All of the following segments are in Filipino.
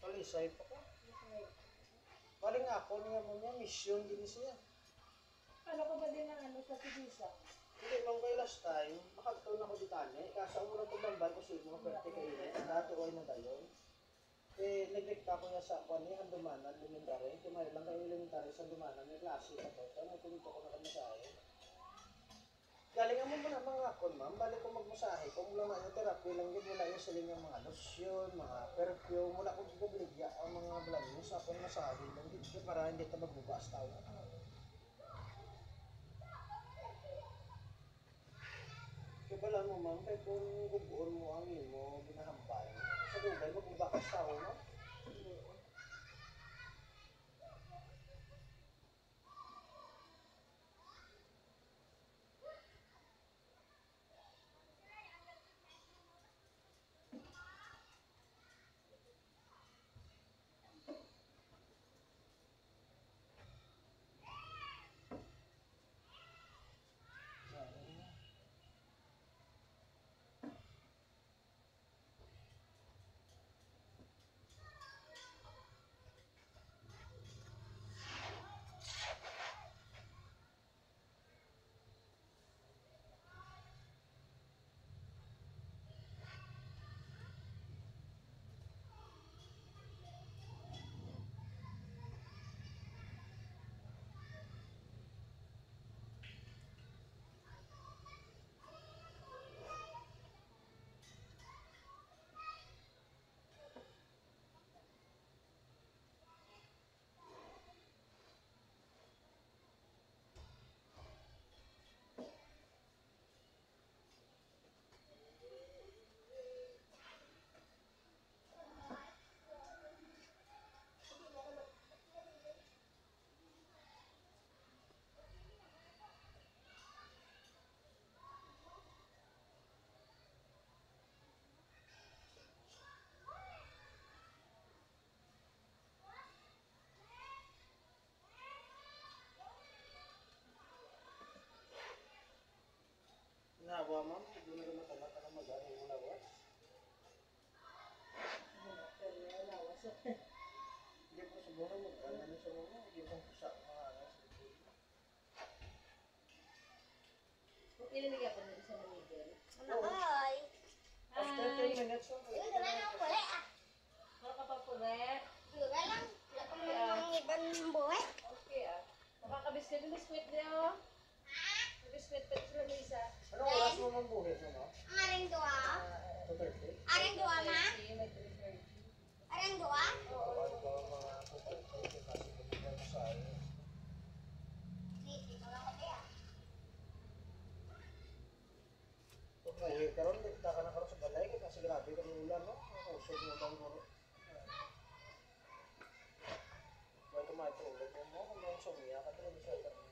Palisay pa ka. Bali nga ako niya mo niya, mission din siya. Ano ko ba din ang ano sa Tibisa? Hindi, nung kay last time, makagtaon ako dito kasa mo na itong bambay ko siya mga pwerte kayo. Dati ko ay nadayon. Eh, nagrekta ko niya sa kwan niya, Handumanan, elementary. Kumari lang kayo elementary sa Handumanan, may klase pa to. Kaya magpunto ko na kamasahe. Galingan mo muna mga kon, ma'am. Balik ko magmasahe. Kung mula na yung therapy lang yun, wala yung siling yung mga lotion, mga perfume, wala ko gubligya ang mga blamos. Ako yung masahe lang dito para hindi ito magbubaas tao. Kaya bala mo, ma'am, kaya kung gubuon mo ang mo, ginahambay. Sa Dubai, magbubakas tao, no? Nawa, ma'am, hindi na naman talaga na mag-ano yung lawas. Hindi po siguro mag-ano sa mga, hindi po sa mga alas. Ilinigyan ko na sa Miguel. Hoy! After 10 minutes, Ito na lang pula ah. Ano ka pa puret? Dura lang. Wala pa mo ng ibang buhay. Okay ah. Makakabiskuit yung biskuit niyo. Biskuit pa sa Lisa. anong oras mo mambuhin mo, no? Ang aring dua. 2:30? Aring dua ma? May 3:30. Aring dua? Oo, ito mga 2:30 kasi kung magmasahe. Dito lang ko kaya. Kung uwi ka ron, dito ka na karon sa balay, kasi grabe ka ng ulan, no? Nakusog mo daw mo. Ba't tumatulog mo, kung may sumiya ka talaga sa ito.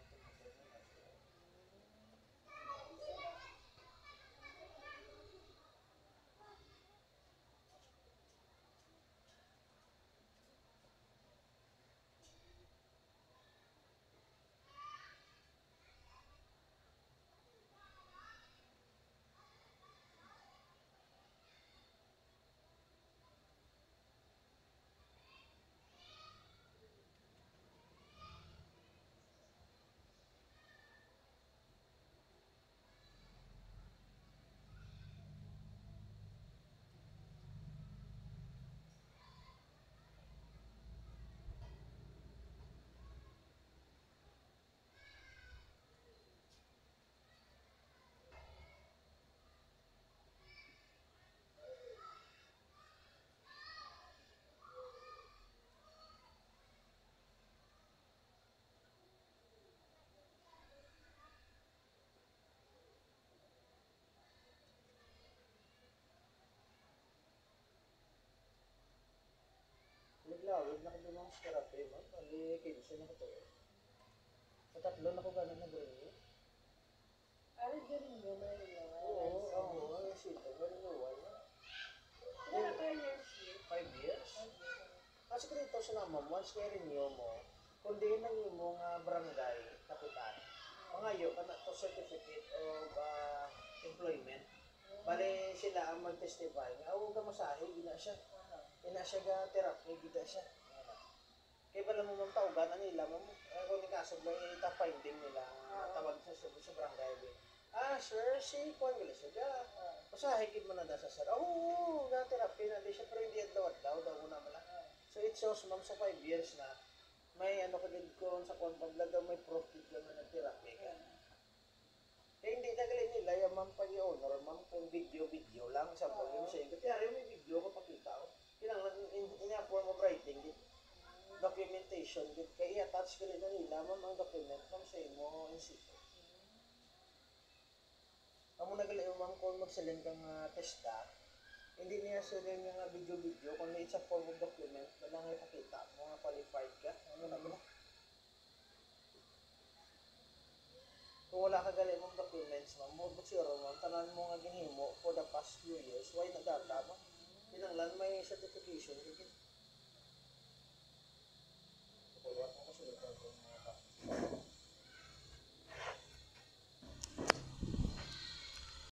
Naglawid na ko doon ng therapy, ma'am. Bali, 15 na ko to. Sa tatlo na ko gano'n na gawin. Ano dyan yung Oo, sito. Gano'n na wala. Ilan ka years? 5 years? Kasi ganito sa naman, once kaya renew mo, kundi nang yung mga barangay, kapitan, pangayo ka na to certificate of employment. Bale sila ang mag-testify nga, huwag ka masahe, gina siya. ina siya ga therapy gida siya. Kaya pala mo mong taugan, ano nila mo, kung ni kaso ba ita-finding nila, tawag sa barangay. Sir, si Kwan gila siya ga. Pasahigid mo na sa sir. Oo, ga therapy na di siya, pero hindi adlaw daw una mo lang. So it shows ma'am sa 5 years na may ano ka din ko sa contact daw may profit ka na nag-therapy ka. Kaya hindi na galing nila yung ma'am pag i-honor, ma'am kung video lang sa volume sa inyo. Kaya rin may video ko pakita ko. Kailangan in a form of writing, documentation, kaya i-attach ka rin na nila ma'am ang document ma'am sa imo in situ. Amo na galing ma'am kung magsalin kang testa, hindi niya sila yung video kung it's a form of document, wala nga ipakita mo nga qualified ka. Ano na ba? Kung wala ka galing mong documents, ma'am, mo zero ma'am, tanan mo nga ginhimo for the past few years, why na data mo? Kinanglan may certificate